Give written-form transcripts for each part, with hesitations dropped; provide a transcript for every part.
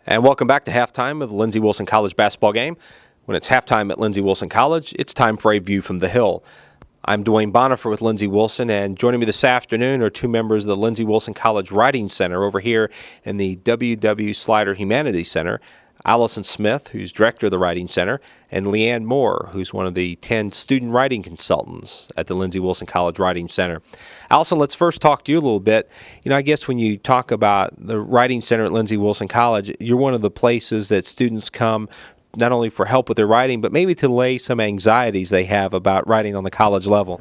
And welcome back to halftime of the Lindsey Wilson College basketball game. When it's halftime at Lindsey Wilson College, it's time for A View from the Hill. I'm Dwayne Bonifer with Lindsey Wilson, and joining me this afternoon are two members of the Lindsey Wilson College Writing Center over here in the W.W. Slider Humanities Center. Allison Smith, who's director of the Writing Center, and Leanne Moore, who's one of the 10 student writing consultants at the Lindsey Wilson College Writing Center. Allison, let's first talk to you a little bit. I guess when you talk about the Writing Center at Lindsey Wilson College, you're one of the places that students come not only for help with their writing, but maybe to lay some anxieties they have about writing on the college level.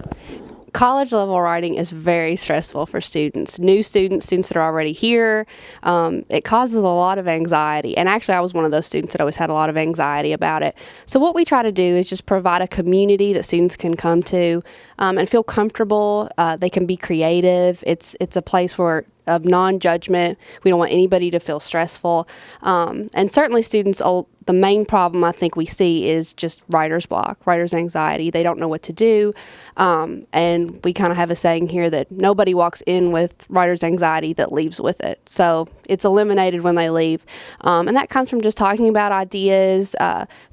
College level writing is very stressful for students, new students that are already here. It causes a lot of anxiety. And actually, I was one of those students that always had a lot of anxiety about it. So what we try to do is just provide a community that students can come to and feel comfortable. They can be creative. It's a place where of non-judgment. We don't want anybody to feel stressful. And certainly students, the main problem I think we see is just writer's block, writer's anxiety. They don't know what to do. And we kind of have a saying here that nobody walks in with writer's anxiety that leaves with it. So it's eliminated when they leave. And that comes from just talking about ideas,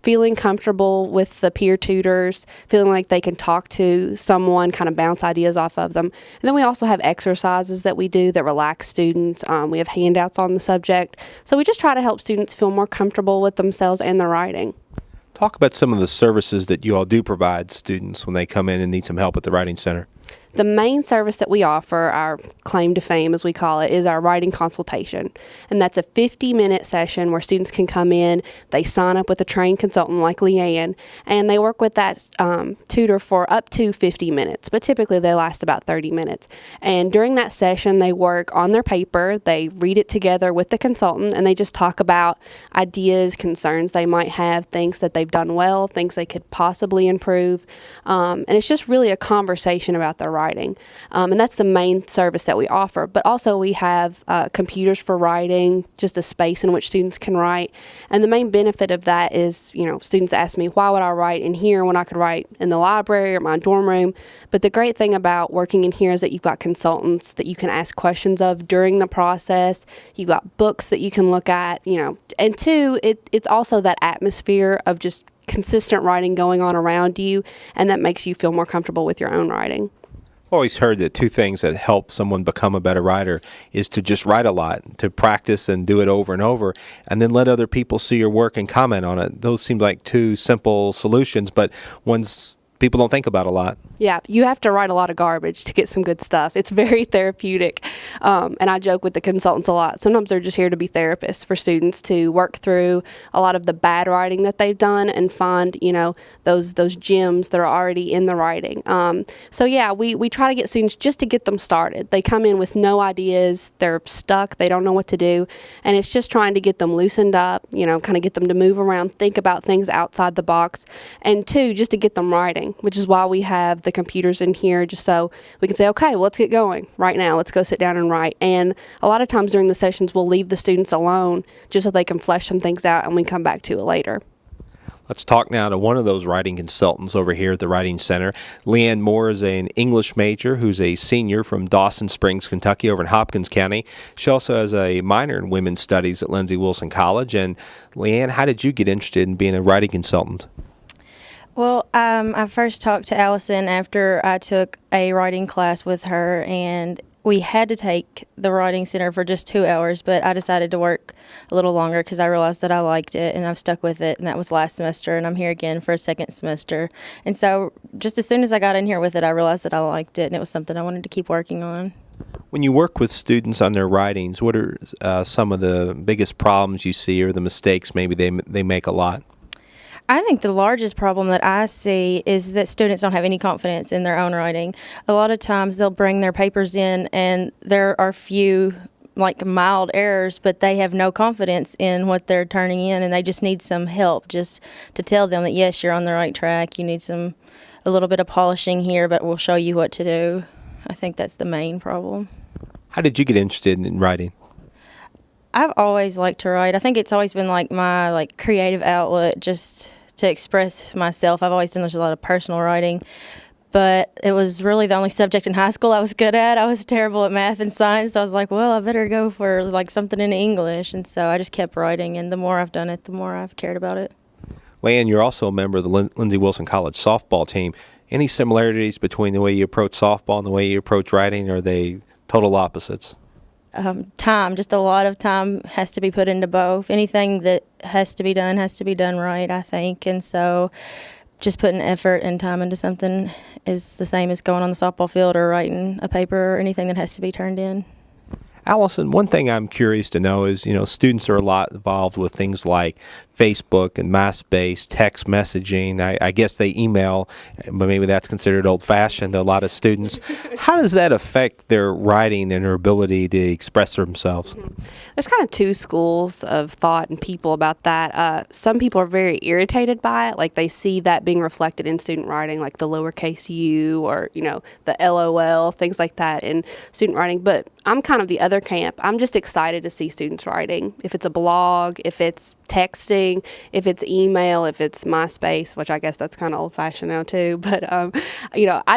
feeling comfortable with the peer tutors, feeling like they can talk to someone, kind of bounce ideas off of them. And then we also have exercises that we do that relax students. We have handouts on the subject. So we just try to help students feel more comfortable with themselves and their writing. Talk about some of the services that you all do provide students when they come in and need some help at the Writing Center. The main service that we offer, our claim to fame as we call it, is our writing consultation. And that's a 50-minute session where students can come in, they sign up with a trained consultant like Leanne, and they work with that tutor for up to 50 minutes, but typically they last about 30 minutes. And during that session, they work on their paper, they read it together with the consultant, and they just talk about ideas, concerns they might have, things that they've done well, things they could possibly improve. And it's just really a conversation about their writing. And that's the main service that we offer. But also we have computers for writing, just a space in which students can write. And the main benefit of that is, students ask me, why would I write in here when I could write in the library or my dorm room? But the great thing about working in here is that you've got consultants that you can ask questions of during the process. You've got books that you can look at, And two, it's also that atmosphere of just consistent writing going on around you, and that makes you feel more comfortable with your own writing. I've always heard that two things that help someone become a better writer is to just write a lot, to practice and do it over and over, and then let other people see your work and comment on it. Those seem like two simple solutions, but ones people don't think about a lot. Yeah, you have to write a lot of garbage to get some good stuff. It's very therapeutic. And I joke with the consultants a lot. Sometimes they're just here to be therapists for students to work through a lot of the bad writing that they've done and find, those gems that are already in the writing. So yeah, we try to get students just to get them started. They come in with no ideas. They're stuck. They don't know what to do. And it's just trying to get them loosened up, kind of get them to move around, think about things outside the box. And two, just to get them writing, which is why we have the computers in here, just so we can say, okay, well, let's get going right now. Let's go sit down and write. And a lot of times during the sessions, we'll leave the students alone just so they can flesh some things out and we come back to it later. Let's talk now to one of those writing consultants over here at the Writing Center. Leanne Moore is an English major who's a senior from Dawson Springs, Kentucky, over in Hopkins County. She also has a minor in women's studies at Lindsey Wilson College. And Leanne, how did you get interested in being a writing consultant? Well, I first talked to Allison after I took a writing class with her, and we had to take the Writing Center for just 2 hours, but I decided to work a little longer because I realized that I liked it, and I've stuck with it, and that was last semester, and I'm here again for a second semester. And so just as soon as I got in here with it, I realized that I liked it, and it was something I wanted to keep working on. When you work with students on their writings, what are some of the biggest problems you see or the mistakes maybe they make a lot? I think the largest problem that I see is that students don't have any confidence in their own writing. A lot of times they'll bring their papers in and there are few mild errors, but they have no confidence in what they're turning in, and they just need some help just to tell them that, yes, you're on the right track. You need a little bit of polishing here, but we'll show you what to do. I think that's the main problem. How did you get interested in writing? I've always liked to write. I think it's always been my creative outlet, just to express myself. I've always done a lot of personal writing, but it was really the only subject in high school I was good at. I was terrible at math and science, so I was like, well, I better go for like something in English. And so I just kept writing, and the more I've done it, the more I've cared about it. Leanne, you're also a member of the Lindsey Wilson College softball team. Any similarities between the way you approach softball and the way you approach writing, or are they total opposites? Time, just a lot of time has to be put into both. Anything that has to be done right, I think. And so just putting effort and time into something is the same as going on the softball field or writing a paper or anything that has to be turned in. Allison, one thing I'm curious to know is, students are a lot involved with things like Facebook and MySpace, text messaging. I guess they email, but maybe that's considered old-fashioned to a lot of students. How does that affect their writing and their ability to express themselves? There's kind of two schools of thought and people about that. Some people are very irritated by it, like they see that being reflected in student writing, like the lowercase u or, the LOL, things like that in student writing. But I'm kind of the other camp. I'm just excited to see students writing. If it's a blog, if it's texting, if it's email, if it's MySpace, which I guess that's kind of old-fashioned now too. But, I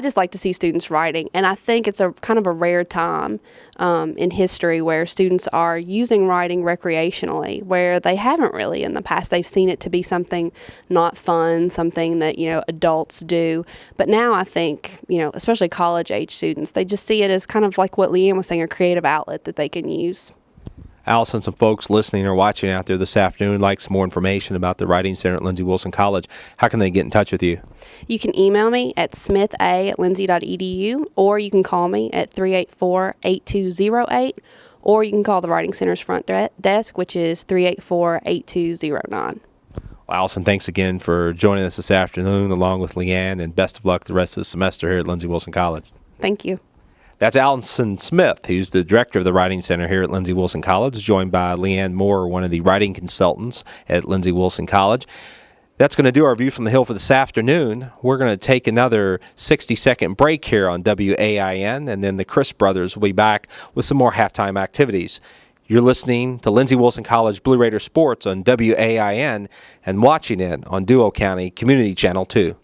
just like to see students writing. And I think it's a kind of a rare time in history where students are using writing recreationally, where they haven't really in the past. They've seen it to be something not fun, something that, adults do. But now I think, especially college-age students, they just see it as kind of like what Leanne was saying, a creative outlet that they can use. Allison, some folks listening or watching out there this afternoon would like some more information about the Writing Center at Lindsey Wilson College. How can they get in touch with you? You can email me at smitha@lindsey.edu, or you can call me at 384-8208, or you can call the Writing Center's front desk, which is 384-8209. Well, Allison, thanks again for joining us this afternoon along with Leanne, and best of luck the rest of the semester here at Lindsey Wilson College. Thank you. That's Allison Smith, who's the director of the Writing Center here at Lindsey Wilson College, joined by Leanne Moore, one of the writing consultants at Lindsey Wilson College. That's going to do our View from the Hill for this afternoon. We're going to take another 60-second break here on WAIN, and then the Chris brothers will be back with some more halftime activities. You're listening to Lindsey Wilson College Blue Raider Sports on WAIN and watching it on Duo County Community Channel 2.